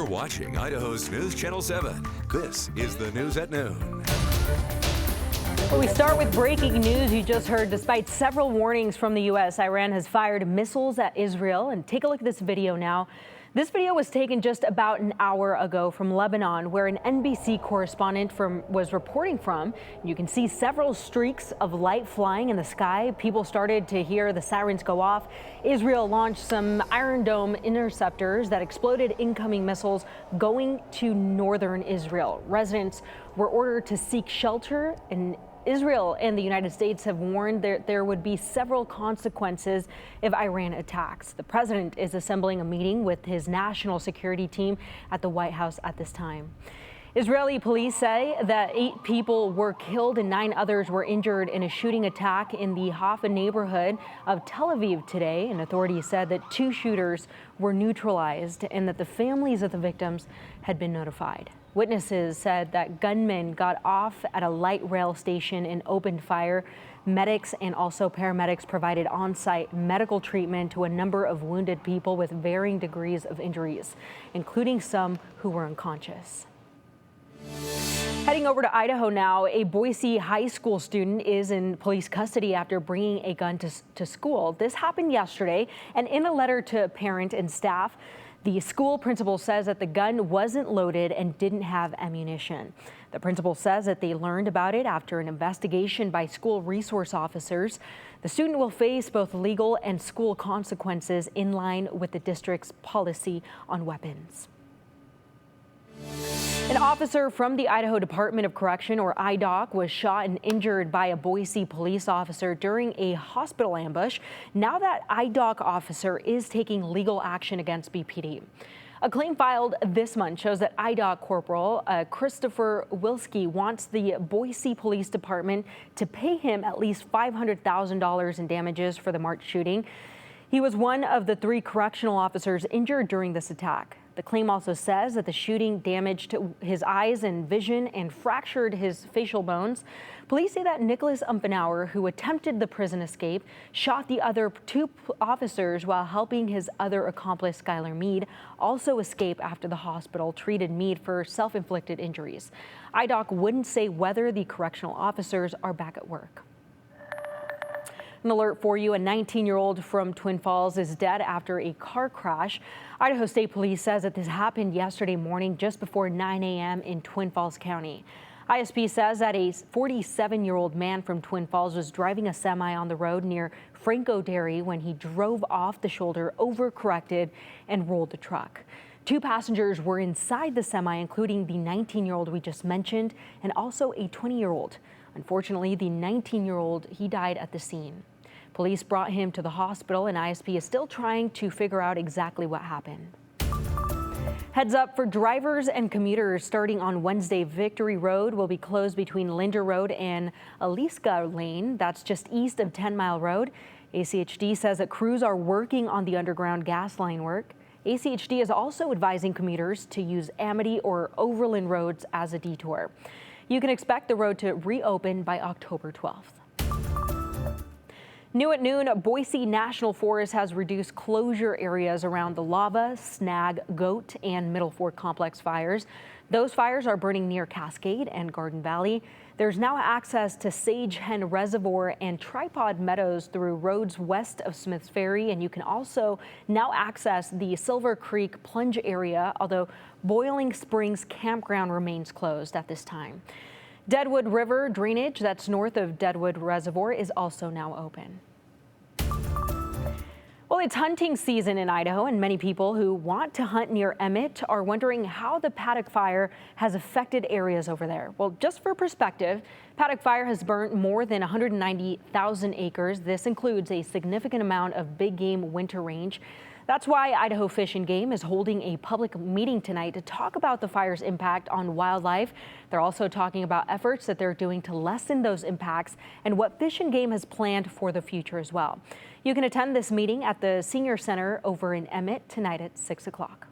You're watching Idaho's News Channel 7. This is the News at Noon. Well, we start with breaking news you just heard. Despite several warnings from the U.S., Iran has fired missiles at Israel. And take a look at this video now. This video was taken just about an hour ago from Lebanon, where an NBC correspondent was reporting from. You can see several streaks of light flying in the sky. People started to hear the sirens go off. Israel launched some Iron Dome interceptors that exploded incoming missiles going to northern Israel. Residents were ordered to seek shelter, and Israel and the United States have warned there would be several consequences if Iran attacks. The president is assembling a meeting with his national security team at the White House at this time. Israeli police say that 8 people were killed and 9 others were injured in a shooting attack in the Haifa neighborhood of Tel Aviv today. And authorities said that 2 shooters were neutralized and that the families of the victims had been notified. Witnesses said that gunmen got off at a light rail station and opened fire. Medics and also paramedics provided on-site medical treatment to a number of wounded people with varying degrees of injuries, including some who were unconscious. Heading over to Idaho now, a Boise high school student is in police custody after bringing a gun to school. This happened yesterday, and in a letter to parent and staff, the school principal says that the gun wasn't loaded and didn't have ammunition. The principal says that they learned about it after an investigation by school resource officers. The student will face both legal and school consequences in line with the district's policy on weapons. An officer from the Idaho Department of Correction, or IDOC, was shot and injured by a Boise police officer during a hospital ambush. Now that IDOC officer is taking legal action against BPD. A claim filed this month shows that IDOC Corporal Christopher Wilski wants the Boise Police Department to pay him at least $500,000 in damages for the March shooting. He was one of the 3 correctional officers injured during this attack. The claim also says that the shooting damaged his eyes and vision and fractured his facial bones. Police say that Nicholas Umpenauer, who attempted the prison escape, shot the other 2 officers while helping his other accomplice, Skylar Mead, also escape after the hospital treated Mead for self-inflicted injuries. IDOC wouldn't say whether the correctional officers are back at work. An alert for you, a 19-year-old from Twin Falls is dead after a car crash. Idaho State Police says that this happened yesterday morning just before 9 a.m. in Twin Falls County. ISP says that a 47-year-old man from Twin Falls was driving a semi on the road near Franco Dairy when he drove off the shoulder, overcorrected, and rolled the truck. 2 passengers were inside the semi, including the 19-year-old we just mentioned and also a 20-year-old. Unfortunately, the 19-year-old, he died at the scene. Police brought him to the hospital, and ISP is still trying to figure out exactly what happened. Heads up for drivers and commuters starting on Wednesday. Victory Road will be closed between Linder Road and Aliska Lane. That's just east of 10 Mile Road. ACHD says that crews are working on the underground gas line work. ACHD is also advising commuters to use Amity or Overland roads as a detour. You can expect the road to reopen by October 12th. New at noon, Boise National Forest has reduced closure areas around the Lava, Snag, Goat, and Middle Fork Complex fires. Those fires are burning near Cascade and Garden Valley. There's now access to Sage Hen Reservoir and Tripod Meadows through roads west of Smiths Ferry, and you can also now access the Silver Creek Plunge area, although Boiling Springs Campground remains closed at this time. Deadwood River drainage that's north of Deadwood Reservoir is also now open. Well, it's hunting season in Idaho, and many people who want to hunt near Emmett are wondering how the paddock fire has affected areas over there. Well, just for perspective, paddock fire has burnt more than 190,000 acres. This includes a significant amount of big game winter range. That's why Idaho Fish and Game is holding a public meeting tonight to talk about the fire's impact on wildlife. They're also talking about efforts that they're doing to lessen those impacts and what Fish and Game has planned for the future as well. You can attend this meeting at the Senior Center over in Emmett tonight at 6 o'clock.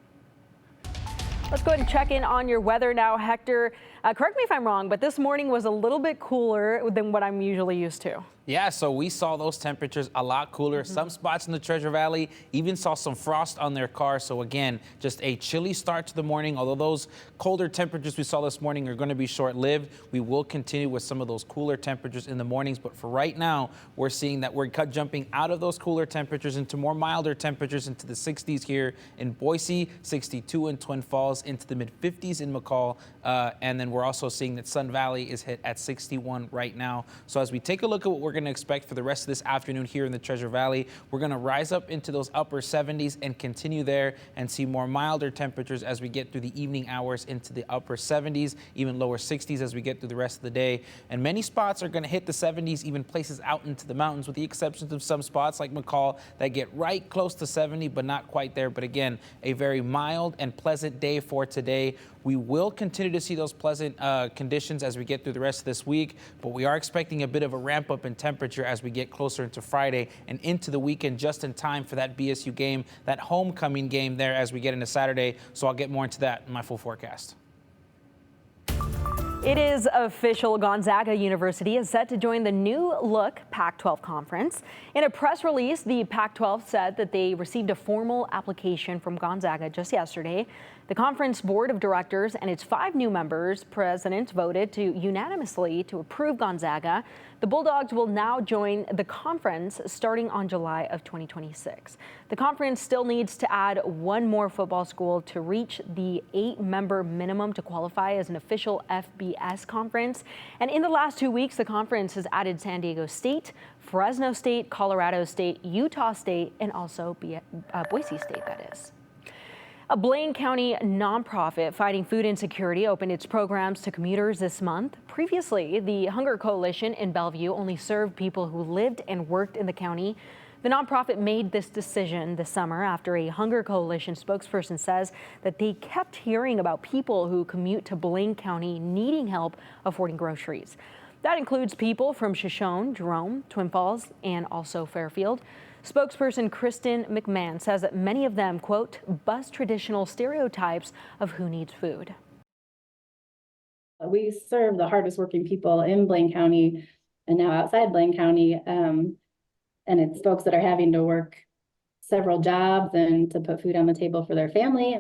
Let's go ahead and check in on your weather now, Hector. Correct me if I'm wrong, but this morning was a little bit cooler than what I'm usually used to. Yeah, so we saw those temperatures a lot cooler. Some spots in the Treasure Valley even saw some frost on their cars. So again, just a chilly start to the morning. Although those colder temperatures we saw this morning are going to be short-lived, we will continue with some of those cooler temperatures in the mornings. But for right now, we're seeing that we're jumping out of those cooler temperatures into more milder temperatures into the 60s here in Boise, 62 in Twin Falls, into the mid-50s in McCall. And then we're also seeing that Sun Valley is hit at 61 right now. So as we take a look at what we're going to expect for the rest of this afternoon here in the Treasure Valley, we're going to rise up into those upper 70s and continue there and see more milder temperatures as we get through the evening hours into the upper 70s, even lower 60s as we get through the rest of the day. And many spots are going to hit the 70s, even places out into the mountains, with the exceptions of some spots like McCall that get right close to 70, but not quite there. But again, a very mild and pleasant day for today. We will continue to see those pleasant conditions as we get through the rest of this week, but we are expecting a bit of a ramp up in temperature as we get closer into Friday and into the weekend, just in time for that BSU game, that homecoming game there as we get into Saturday. So I'll get more into that in my full forecast. It is official. Gonzaga University is set to join the new look Pac-12 conference. In a press release, the Pac-12 said that they received a formal application from Gonzaga just yesterday. The conference board of directors and its 5 new members, president, voted unanimously to approve Gonzaga. The Bulldogs will now join the conference starting on July of 2026. The conference still needs to add 1 more football school to reach the 8-member minimum to qualify as an official FBS conference. And in the last 2 weeks, the conference has added San Diego State, Fresno State, Colorado State, Utah State, and also Boise State, that is. A Blaine County nonprofit fighting food insecurity opened its programs to commuters this month. Previously, the Hunger Coalition in Bellevue only served people who lived and worked in the county. The nonprofit made this decision this summer after a Hunger Coalition spokesperson says that they kept hearing about people who commute to Blaine County needing help affording groceries. That includes people from Shoshone, Jerome, Twin Falls, and also Fairfield. Spokesperson Kristen McMahon says that many of them, quote, bust traditional stereotypes of who needs food. We serve the hardest working people in Blaine County and now outside Blaine County. And it's folks that are having to work several jobs and to put food on the table for their family.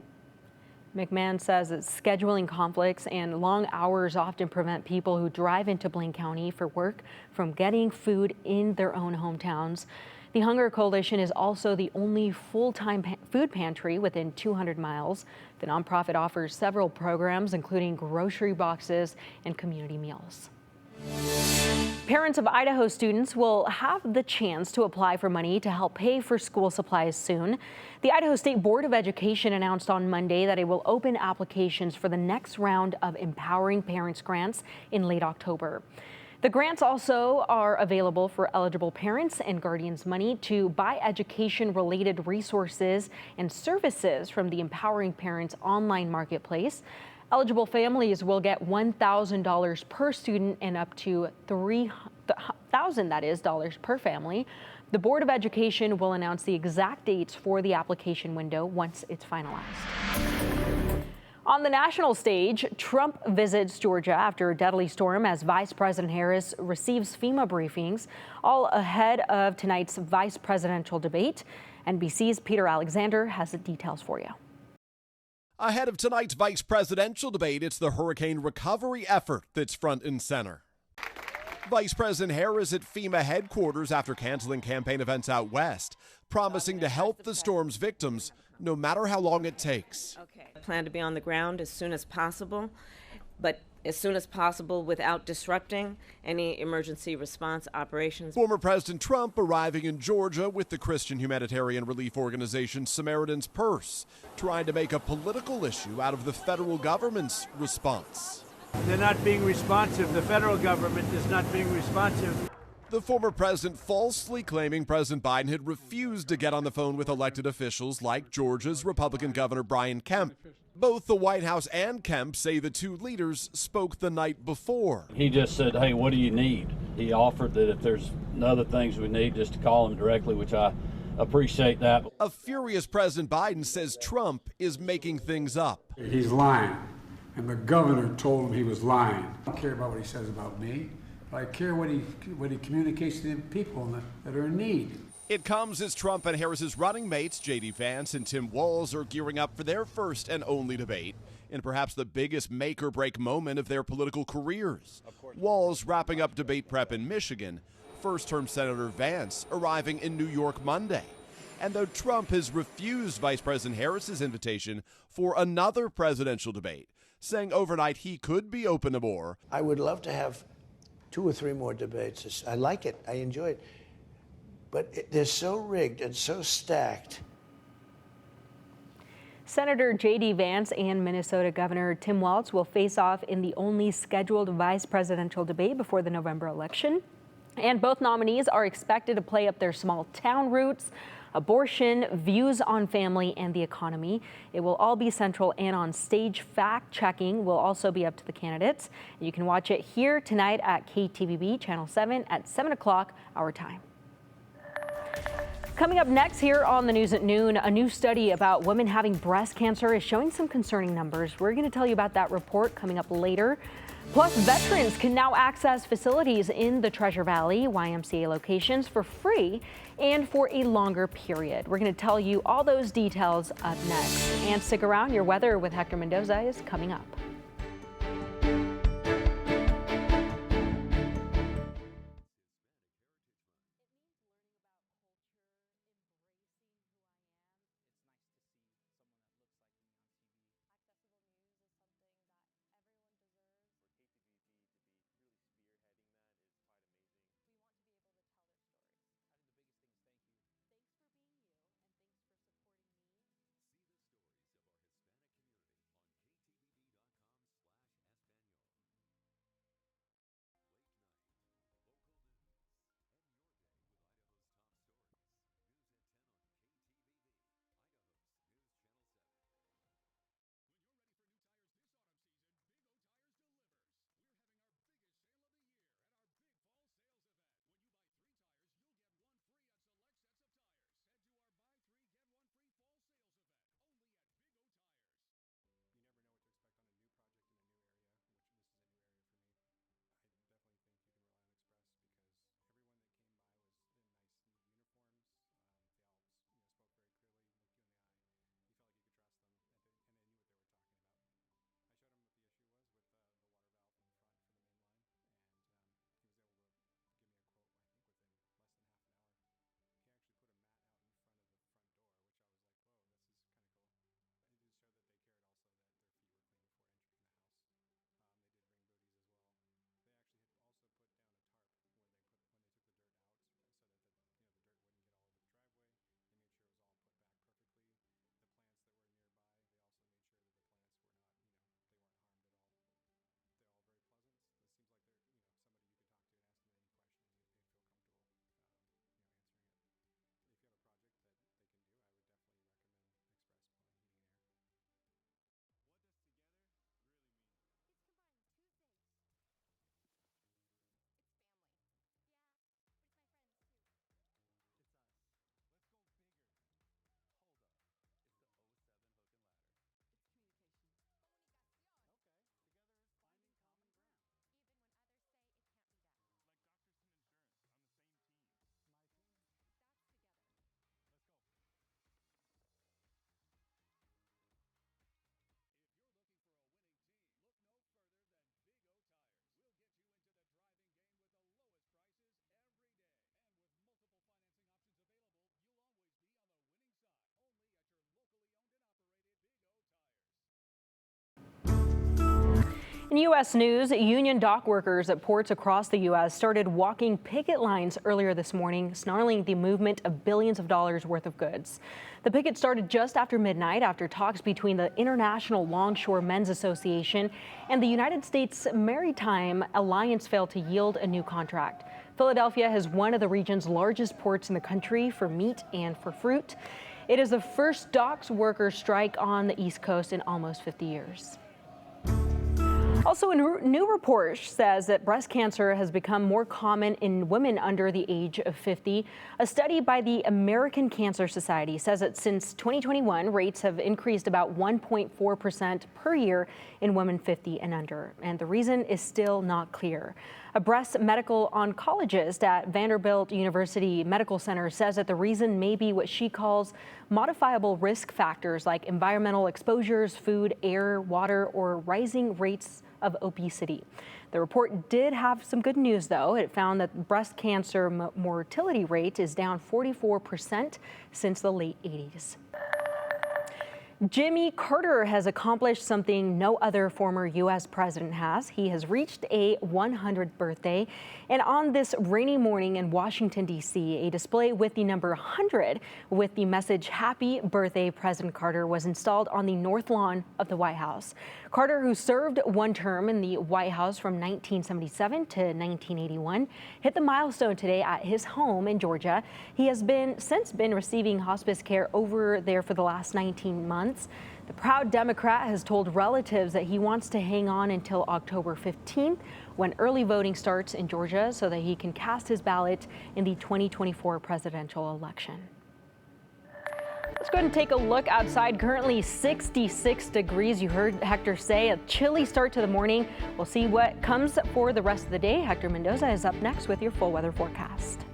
McMahon says that scheduling conflicts and long hours often prevent people who drive into Blaine County for work from getting food in their own hometowns. The Hunger Coalition is also the only full-time food pantry within 200 miles. The nonprofit offers several programs, including grocery boxes and community meals. Parents of Idaho students will have the chance to apply for money to help pay for school supplies soon. The Idaho State Board of Education announced on Monday that it will open applications for the next round of Empowering Parents grants in late October. The grants also are available for eligible parents and guardians money to buy education-related resources and services from the Empowering Parents online marketplace. Eligible families will get $1,000 per student and up to $3,000 per family. The Board of Education will announce the exact dates for the application window once it's finalized. On the national stage, Trump visits Georgia after a deadly storm as Vice President Harris receives FEMA briefings, all ahead of tonight's vice presidential debate. NBC's Peter Alexander has the details for you. Ahead of tonight's vice presidential debate, it's the hurricane recovery effort that's front and center. Vice President Harris at FEMA headquarters after canceling campaign events out west, promising to help the storm's victims no matter how long it takes. I plan to be on the ground as soon as possible, but as soon as possible without disrupting any emergency response operations. Former President Trump arriving in Georgia with the Christian humanitarian relief organization Samaritan's Purse, trying to make a political issue out of the federal government's response. They're not being responsive. The federal government is not being responsive. The former president falsely claiming President Biden had refused to get on the phone with elected officials like Georgia's Republican Governor Brian Kemp. Both the White House and Kemp say the two leaders spoke the night before. He just said, hey, what do you need? He offered that if there's other things we need, just to call him directly, which I appreciate that. A furious President Biden says Trump is making things up. He's lying, and the governor told him he was lying. I don't care about what he says about me. I care what he communicates to the people that are in need. It comes as Trump and Harris's running mates, J.D. Vance and Tim Walz, are gearing up for their first and only debate in perhaps the biggest make-or-break moment of their political careers. Walz wrapping up debate prep in Michigan, first-term Senator Vance arriving in New York Monday. And though Trump has refused Vice President Harris's invitation for another presidential debate, saying overnight he could be open to more. I would love to have 2 or 3 more debates. I like it. I enjoy it. But they're so rigged and so stacked. Senator J.D. Vance and Minnesota Governor Tim Walz will face off in the only scheduled vice presidential debate before the November election. And both nominees are expected to play up their small town roots, abortion, views on family, and the economy. It will all be central and on stage. Fact checking will also be up to the candidates. You can watch it here tonight at KTVB Channel 7 at 7 o'clock our time. Coming up next here on the News at Noon, a new study about women having breast cancer is showing some concerning numbers. We're going to tell you about that report coming up later. Plus, veterans can now access facilities in the Treasure Valley YMCA locations for free and for a longer period. We're going to tell you all those details up next. And stick around, your weather with Hector Mendoza is coming up. In U.S. news, union dock workers at ports across the U.S. started walking picket lines earlier this morning, snarling the movement of billions of dollars worth of goods. The picket started just after midnight after talks between the International Longshore Men's Association and the United States Maritime Alliance failed to yield a new contract. Philadelphia has one of the region's largest ports in the country for meat and for fruit. It is the first docks workers strike on the East Coast in almost 50 years. Also, a new report says that breast cancer has become more common in women under the age of 50. A study by the American Cancer Society says that since 2021, rates have increased about 1.4% per year in women 50 and under, and the reason is still not clear. A breast medical oncologist at Vanderbilt University Medical Center says that the reason may be what she calls modifiable risk factors like environmental exposures, food, air, water, or rising rates of obesity. The report did have some good news, though. It found that breast cancer mortality rate is down 44% since the late 80s. Jimmy Carter has accomplished something no other former U.S. president has. He has reached a 100th birthday. And on this rainy morning in Washington, D.C., a display with the number 100 with the message, "Happy Birthday, President Carter," was installed on the north lawn of the White House. Carter, who served one term in the White House from 1977 to 1981, hit the milestone today at his home in Georgia. He has since been receiving hospice care over there for the last 19 months. The proud Democrat has told relatives that he wants to hang on until October 15th, when early voting starts in Georgia, so that he can cast his ballot in the 2024 presidential election. Let's go ahead and take a look outside. Currently 66 degrees. You heard Hector say a chilly start to the morning. We'll see what comes for the rest of the day. Hector Mendoza is up next with your full weather forecast.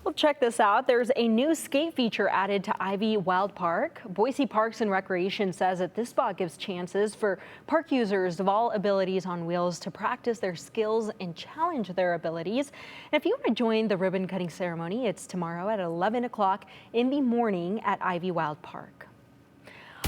Well, check this out. There's a new skate feature added to Ivy Wild Park. Boise Parks and Recreation says that this spot gives chances for park users of all abilities on wheels to practice their skills and challenge their abilities. And if you want to join the ribbon cutting ceremony, it's tomorrow at 11 o'clock in the morning at Ivy Wild Park.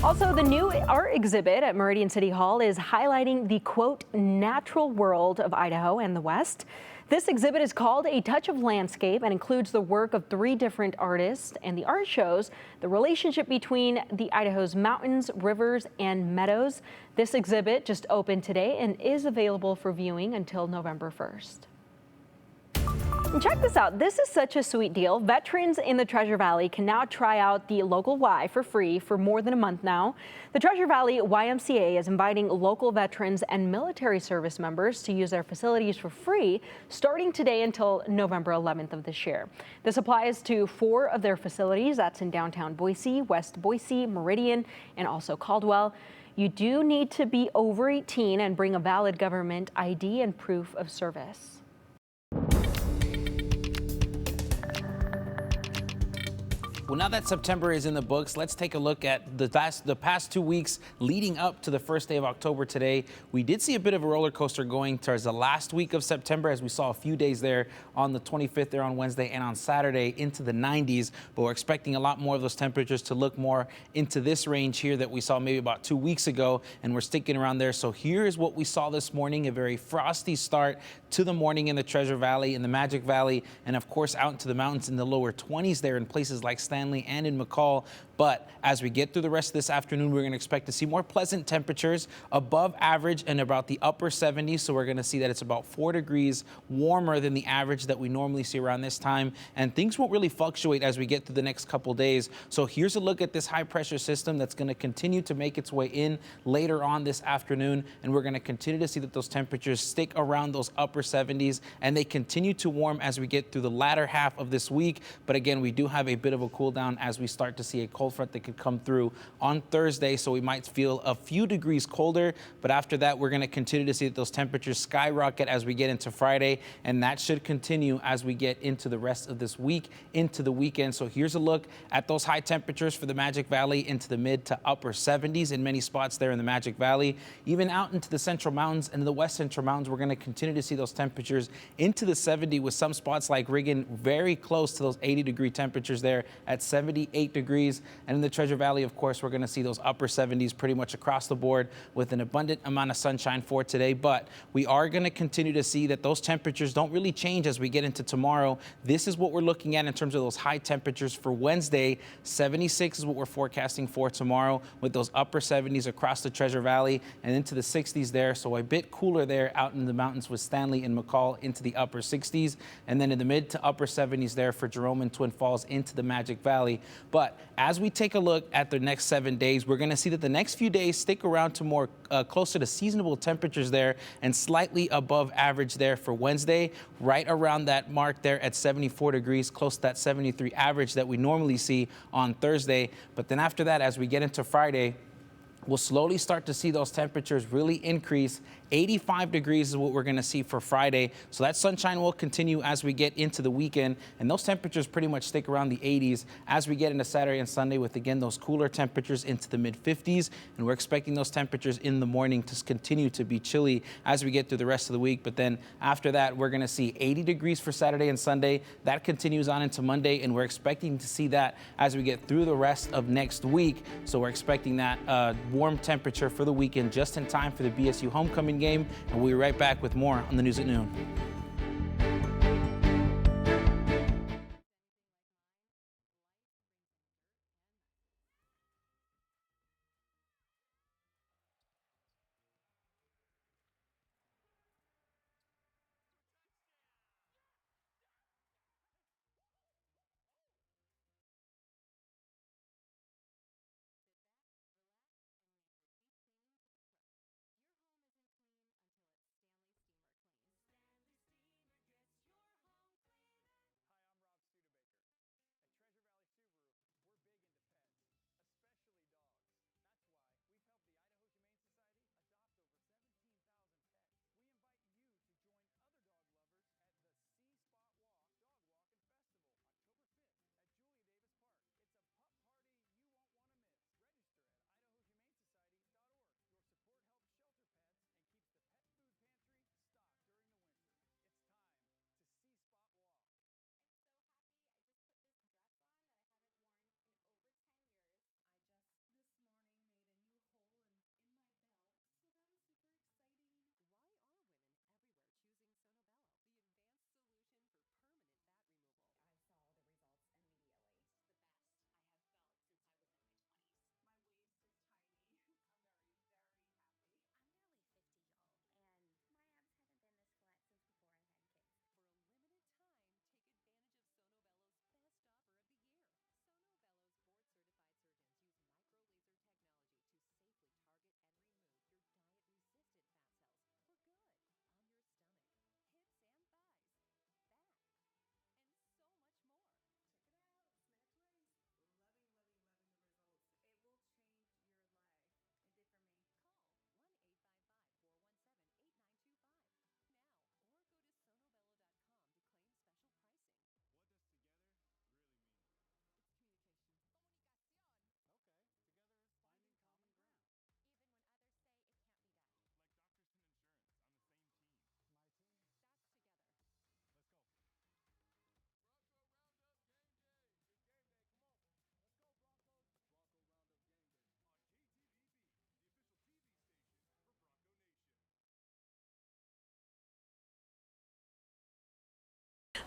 Also, the new art exhibit at Meridian City Hall is highlighting the, quote, natural world of Idaho and the West. This exhibit is called A Touch of Landscape and includes the work of 3 different artists, and the art shows the relationship between the Idaho's mountains, rivers, and meadows. This exhibit just opened today and is available for viewing until November 1st. And check this out. This is such a sweet deal. Veterans in the Treasure Valley can now try out the local Y for free for more than a month now. The Treasure Valley YMCA is inviting local veterans and military service members to use their facilities for free starting today until November 11th of this year. This applies to 4 of their facilities. That's in downtown Boise, West Boise, Meridian, and also Caldwell. You do need to be over 18 and bring a valid government ID and proof of service. Well, now that September is in the books, let's take a look at the past 2 weeks leading up to the first day of October today. We did see a bit of a roller coaster going towards the last week of September, as we saw a few days there on the 25th there on Wednesday and on Saturday into the 90s. But we're expecting a lot more of those temperatures to look more into this range here that we saw maybe about 2 weeks ago, and we're sticking around there. So here is what we saw this morning, a very frosty start to the morning in the Treasure Valley, in the Magic Valley, and of course out into the mountains in the lower 20s there in places like Stanley and in McCall. But as we get through the rest of this afternoon, we're going to expect to see more pleasant temperatures above average and about the upper 70s. So we're going to see that it's about 4 degrees warmer than the average that we normally see around this time. And things won't really fluctuate as we get through the next couple days. So here's a look at this high pressure system that's going to continue to make its way in later on this afternoon. And we're going to continue to see that those temperatures stick around those upper 70s, and they continue to warm as we get through the latter half of this week. But again, we do have a bit of a cool down as we start to see a cold front that could come through on Thursday, so we might feel a few degrees colder. But after that, we're going to continue to see that those temperatures skyrocket as we get into Friday, and that should continue as we get into the rest of this week, into the weekend. So here's a look at those high temperatures for the Magic Valley into the mid to upper 70s in many spots there in the Magic Valley. Even out into the Central Mountains and the West Central Mountains, we're going to continue to see those temperatures into the 70s, with some spots like Riggin very close to those 80-degree temperatures there at 78 degrees. And in the Treasure Valley, of course, we're going to see those upper 70s pretty much across the board with an abundant amount of sunshine for today. But we are going to continue to see that those temperatures don't really change as we get into tomorrow. This is what we're looking at in terms of those high temperatures for Wednesday. 76 is what we're forecasting for tomorrow, with those upper 70s across the Treasure Valley and into the 60s there. So a bit cooler there out in the mountains with Stanley and McCall into the upper 60s, and then in the mid to upper 70s there for Jerome and Twin Falls into the Magic Valley. But as we take a look at the next 7 days, we're going to see that the next few days stick around to more closer to seasonable temperatures there, and slightly above average there for Wednesday, right around that mark there at 74 degrees, close to that 73 average that we normally see on Thursday. But then after that, as we get into Friday, we'll slowly start to see those temperatures really increase. 85 degrees is what we're going to see for Friday. So that sunshine will continue as we get into the weekend, and those temperatures pretty much stick around the 80s as we get into Saturday and Sunday, with again those cooler temperatures into the mid 50s. And we're expecting those temperatures in the morning to continue to be chilly as we get through the rest of the week. But then after that, we're going to see 80 degrees for Saturday and Sunday. That continues on into Monday, and we're expecting to see that as we get through the rest of next week. So we're expecting that warm temperature for the weekend just in time for the BSU homecoming game, and we'll be right back with more on the News at Noon.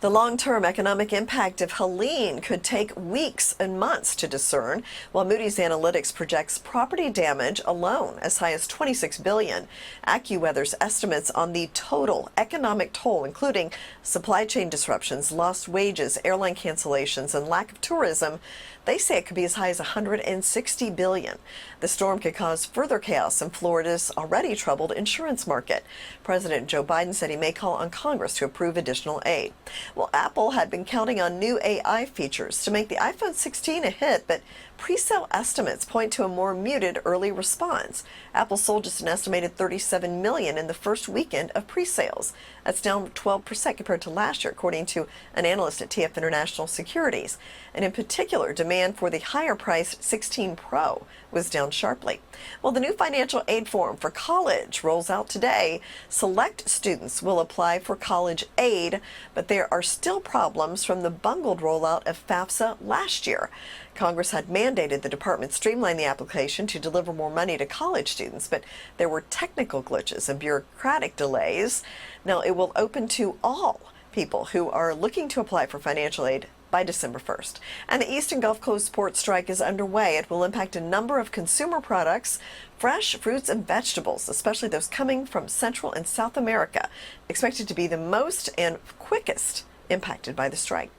The long-term economic impact of Helene could take weeks and months to discern, while Moody's Analytics projects property damage alone as high as $26 billion. AccuWeather's estimates on the total economic toll, including supply chain disruptions, lost wages, airline cancellations, and lack of tourism, they say it could be as high as $160 billion. The storm could cause further chaos in Florida's already troubled insurance market. President Joe Biden said he may call on Congress to approve additional aid. Well, Apple had been counting on new AI features to make the iPhone 16 a hit, but pre-sale estimates point to a more muted early response. Apple sold just an estimated 37 million in the first weekend of pre-sales. That's down 12% compared to last year, according to an analyst at TF International Securities. And in particular, demand for the higher-priced 16 Pro was down sharply. Well, the new financial aid form for college rolls out today. Select students will apply for college aid, but there are still problems from the bungled rollout of FAFSA last year. Congress had mandated the department streamline the application to deliver more money to college students, but there were technical glitches and bureaucratic delays. Now it will open to all people who are looking to apply for financial aid by December 1st. And the Eastern Gulf Coast port strike is underway. It will impact a number of consumer products, fresh fruits and vegetables, especially those coming from Central and South America, expected to be the most and quickest impacted by the strike.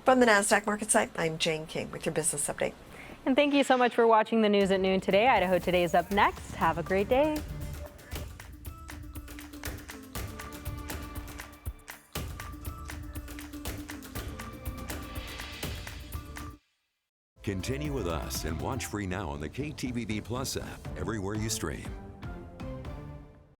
From the NASDAQ market site, I'm Jane King with your business update. And thank you so much for watching the news at noon today. Idaho Today is up next. Have a great day. Continue with us and watch free now on the KTVB Plus app everywhere you stream.